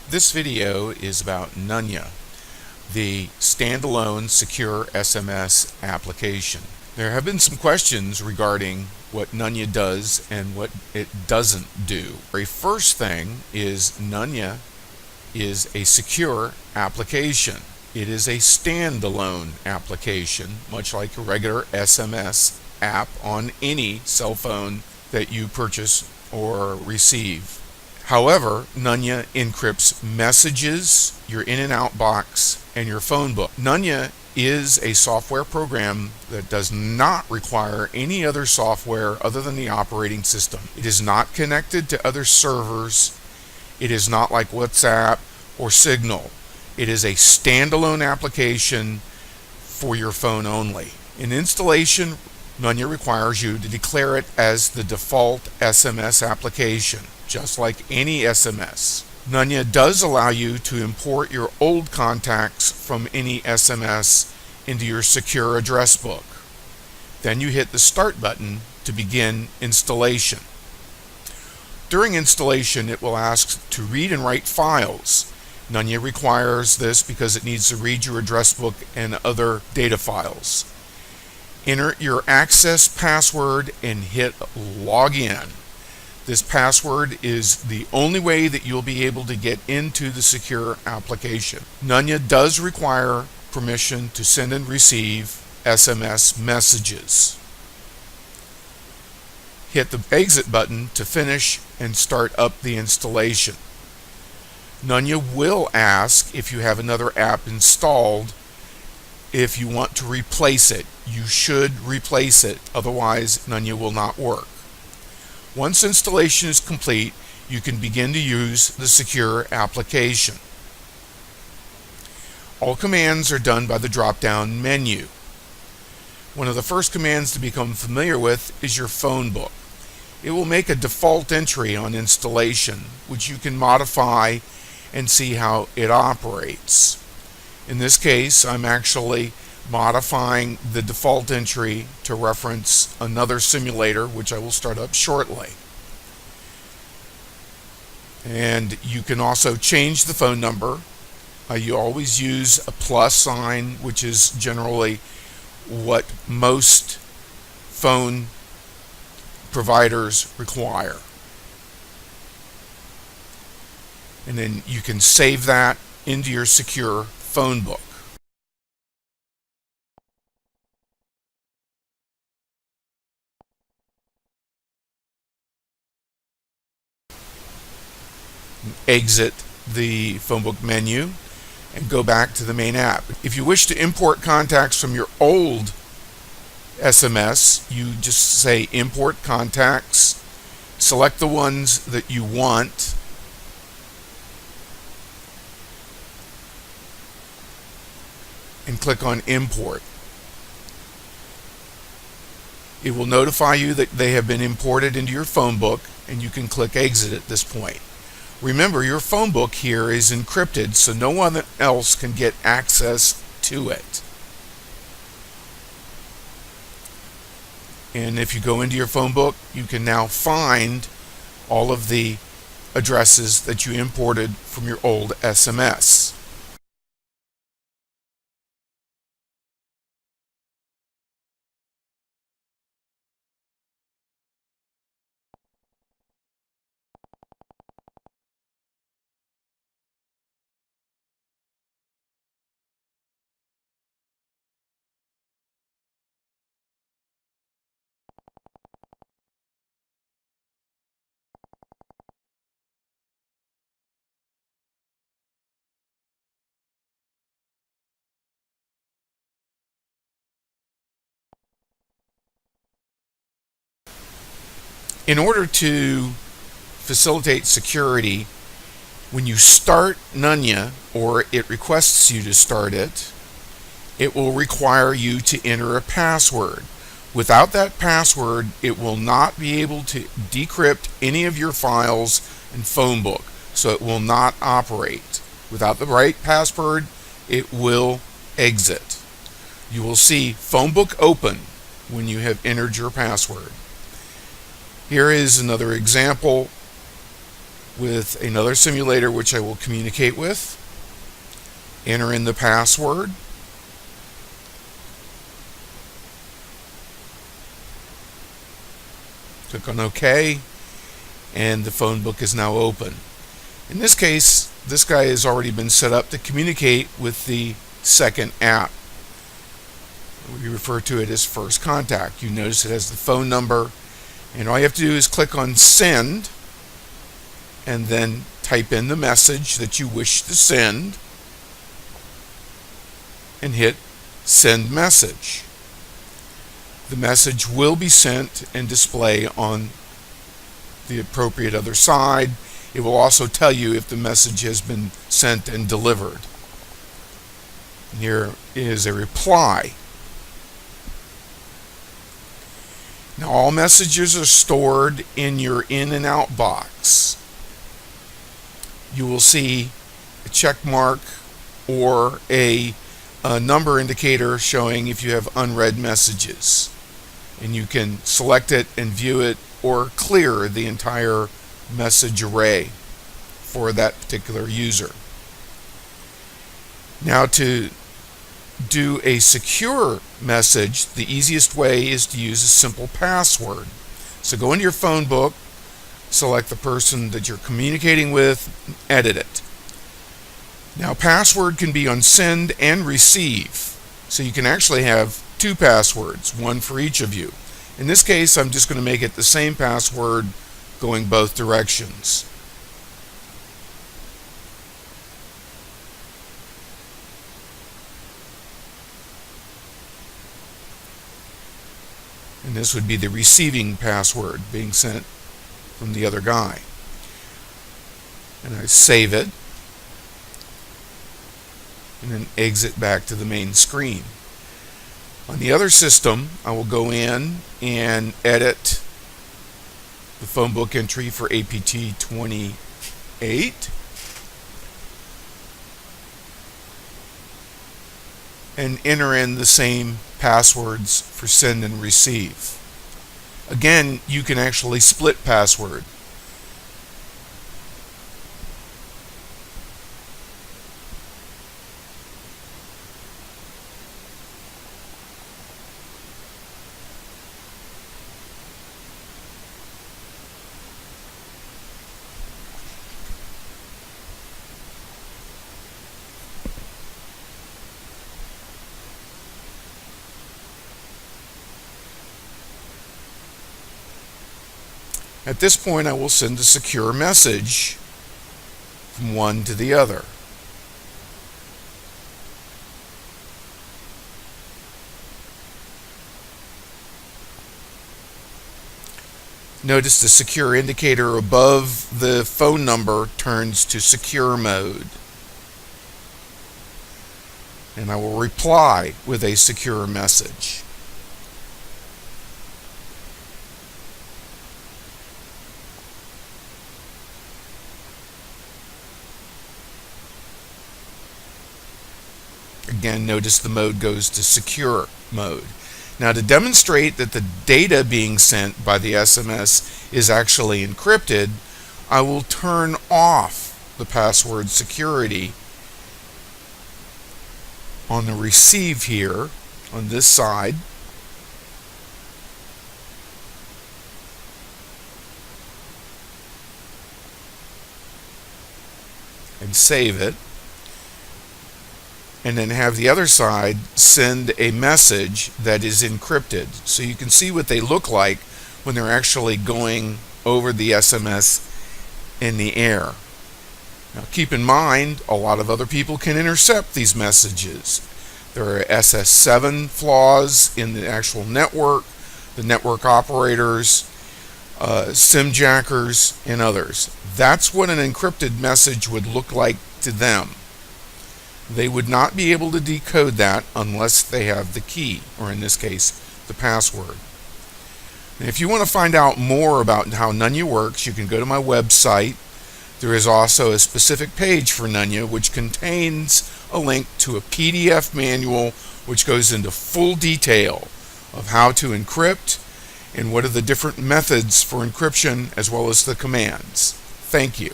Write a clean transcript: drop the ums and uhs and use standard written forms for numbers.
This video is about Nunya, the standalone secure SMS application. There have been some questions regarding what Nunya does and what it doesn't do. The first thing is Nunya is a secure application. It is a standalone application, much like a regular SMS app on any cell phone that you purchase or receive. However, Nunya encrypts messages, your in and out box, and your phone book. Nunya is a software program that does not require any other software other than the operating system. It is not connected to other servers. It is not like WhatsApp or Signal. It is a standalone application for your phone only. In installation, Nunya requires you to declare it as the default SMS application, just like any SMS. Nunya does allow you to import your old contacts from any SMS into your secure address book. Then you hit the Start button to begin installation. During installation, it will ask to read and write files. Nunya requires this because it needs to read your address book and other data files. Enter your access password and hit Login. This password is the only way that you'll be able to get into the secure application. Nunya does require permission to send and receive SMS messages. Hit the Exit button to finish and start up the installation. Nunya will ask if you have another app installed. If you want to replace it, you should replace it, otherwise Nunya will not work. Once installation is complete, you can begin to use the secure application. All commands are done by the drop-down menu. One of the first commands to become familiar with is your phone book. It will make a default entry on installation, which you can modify and see how it operates. In this case, I'm actually modifying the default entry to reference another simulator, which I will start up shortly. And you can also change the phone number. You always use a plus sign, which is generally what most phone providers require. And then you can save that into your secure phone book. Exit the phone book menu and go back to the main app. If you wish to import contacts from your old SMS, you just say import contacts, select the ones that you want, and click on import. It will notify you that they have been imported into your phone book, and you can click exit at this point. Remember, your phone book here is encrypted, so no one else can get access to it. And if you go into your phone book, you can now find all of the addresses that you imported from your old SMS. In order to facilitate security, when you start Nunya, or it requests you to start it, it will require you to enter a password. Without that password, it will not be able to decrypt any of your files and phone book, so it will not operate. Without the right password, it will exit. You will see phone book open when you have entered your password. Here is another example with another simulator which I will communicate with. Enter in the password. Click on OK, and the phone book is now open. In this case, this guy has already been set up to communicate with the second app. We refer to it as first contact. You notice it has the phone number, and all you have to do is click on send, and then type in the message that you wish to send, and hit send message. The message will be sent and display on the appropriate other side. It will also tell you if the message has been sent and delivered. And here is a reply. Now, all messages are stored in your in and out box. You will see a check mark or a number indicator showing if you have unread messages. And you can select it and view it or clear the entire message array for that particular user. Now, to do a secure message, the easiest way is to use a simple password. So go into your phone book, select the person that you're communicating with, edit it. Now, password can be on send and receive, so you can actually have two passwords, one for each of you. In this case, I'm just going to make it the same password going both directions. And this would be the receiving password being sent from the other guy. And I save it, and then exit back to the main screen. On the other system, I will go in and edit the phone book entry for APT 28 and enter in the same passwords for send and receive. Again, you can actually split password. At this point, I will send a secure message from one to the other. Notice the secure indicator above the phone number turns to secure mode. And I will reply with a secure message. Again, notice the mode goes to secure mode. Now, to demonstrate that the data being sent by the SMS is actually encrypted, I will turn off the password security on the receive here on this side. And save it. And then have the other side send a message that is encrypted. So you can see what they look like when they're actually going over the SMS in the air. Now keep in mind, a lot of other people can intercept these messages. There are SS7 flaws in the actual network, the network operators, SIM jackers, and others. That's what an encrypted message would look like to them. They would not be able to decode that unless they have the key, or in this case, the password. And if you want to find out more about how Nunya works, you can go to my website. There is also a specific page for Nunya which contains a link to a PDF manual which goes into full detail of how to encrypt and what are the different methods for encryption as well as the commands. Thank you.